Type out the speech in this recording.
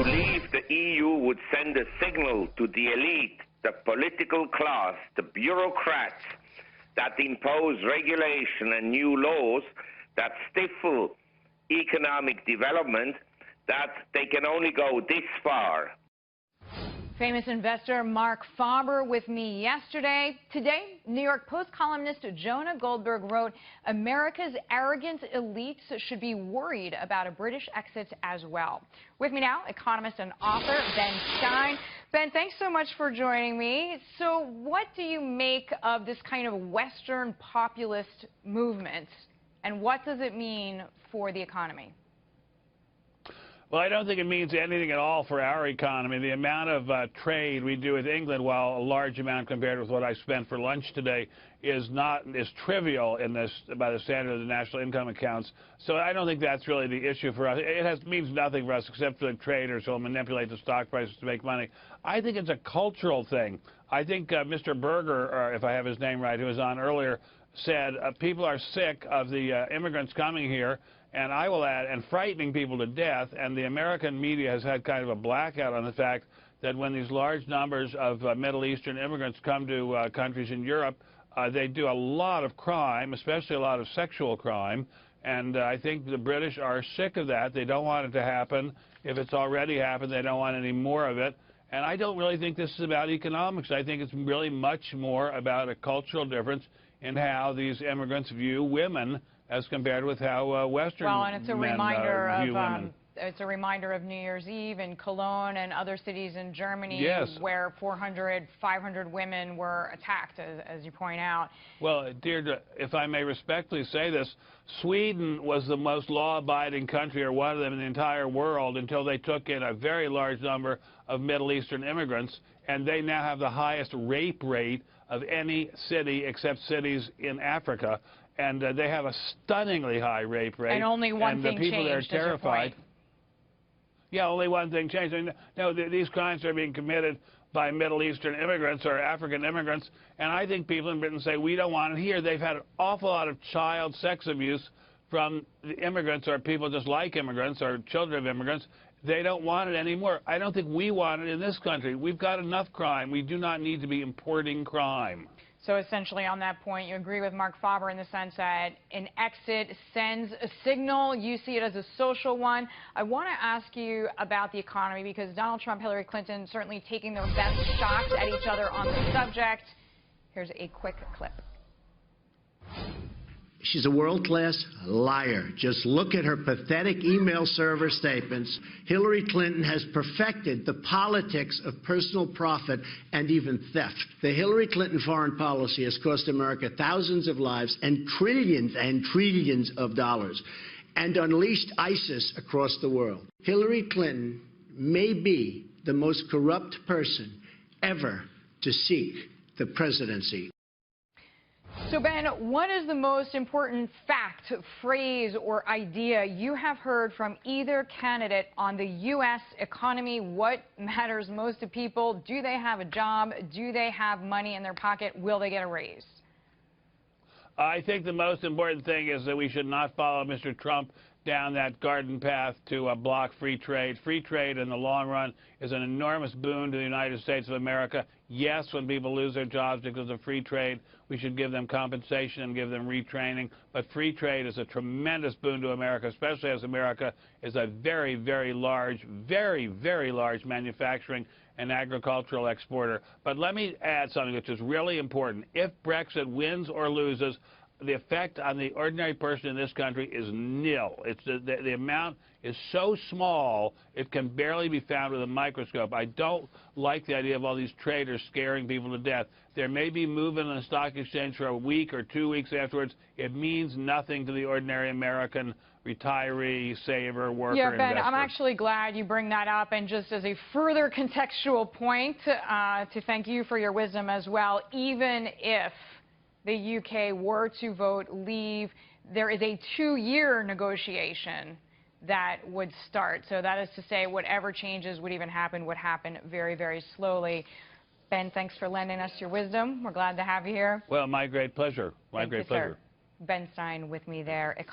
To leave the EU would send a signal to the elite, the political class, the bureaucrats that impose regulation and new laws that stifle economic development, that they can only go this far. Famous investor Mark Faber with me yesterday. Today, New York Post columnist Jonah Goldberg wrote, America's arrogant elites should be worried about a British exit as well. With me now, economist and author Ben Stein. Ben, thanks so much for joining me. So what do you make of this kind of Western populist movement, and what does it mean for the economy? Well, I don't think it means anything at all for our economy. The amount of trade we do with England, while a large amount compared with what I spent for lunch today, is trivial in this by the standard of the national income accounts. So I don't think that's really the issue for us. It means nothing for us except for the traders who will manipulate the stock prices to make money. I think it's a cultural thing. I think Mr. Berger, or if I have his name right, who was on earlier, said people are sick of the immigrants coming here, and I will add, and frightening people to death. And the American media has had kind of a blackout on the fact that when these large numbers of Middle Eastern immigrants come to countries in Europe, they do a lot of crime, especially a lot of sexual crime. And I think the British are sick of that. They don't want it to happen. If it's already happened, they don't want any more of it. And I don't really think this is about economics. I think it's really much more about a cultural difference in how these immigrants view women as compared with how Western men and it's a reminder view women. It's a reminder of New Year's Eve in Cologne and other cities in Germany, yes, where 400, 500 women were attacked, as you point out. Well, Deirdre, if I may respectfully say this, Sweden was the most law-abiding country, or one of them in the entire world, until they took in a very large number of Middle Eastern immigrants, and they now have the highest rape rate of any city except cities in Africa. And they have a stunningly high rape rate. And only one thing changed. The people there are terrified. Yeah, only one thing changed. I mean, no, these crimes are being committed by Middle Eastern immigrants or African immigrants. And I think people in Britain say, we don't want it here. They've had an awful lot of child sex abuse from the immigrants, or people just like immigrants, or children of immigrants. They don't want it anymore. I don't think we want it in this country. We've got enough crime. We do not need to be importing crime. So essentially on that point, you agree with Mark Faber in the sense that an exit sends a signal. You see it as a social one. I want to ask you about the economy, because Donald Trump, Hillary Clinton certainly taking their best shots at each other on the subject. Here's a quick clip. She's a world-class liar. Just look at her pathetic email server statements. Hillary Clinton has perfected the politics of personal profit and even theft. The Hillary Clinton foreign policy has cost America thousands of lives and trillions of dollars, and unleashed ISIS across the world. Hillary Clinton may be the most corrupt person ever to seek the presidency. So, Ben, what is the most important fact, phrase, or idea you have heard from either candidate on the U.S. economy? What matters most to people? Do they have a job? Do they have money in their pocket? Will they get a raise? I think the most important thing is that we should not follow Mr. Trump down that garden path to block free trade. Free trade in the long run is an enormous boon to the United States of America. Yes, when people lose their jobs because of free trade, we should give them compensation and give them retraining. But free trade is a tremendous boon to America, especially as America is a very, very large manufacturing and agricultural exporter. But let me add something which is really important. If Brexit wins or loses, the effect on the ordinary person in this country is nil. It's the amount is so small it can barely be found with a microscope. I don't like the idea of all these traders scaring people to death. There may be movement on the stock exchange for a week or 2 weeks afterwards. It means nothing to the ordinary American retiree, saver, worker, yeah, Ben, investor. I'm actually glad you bring that up. And just as a further contextual point, to thank you for your wisdom as well, even if the UK were to vote leave, there is a 2-year negotiation that would start. So that is to say, whatever changes would even happen would happen very, very slowly. Ben, thanks for lending us your wisdom. We're glad to have you here. Well, my great pleasure. My great pleasure. Ben Stein with me there.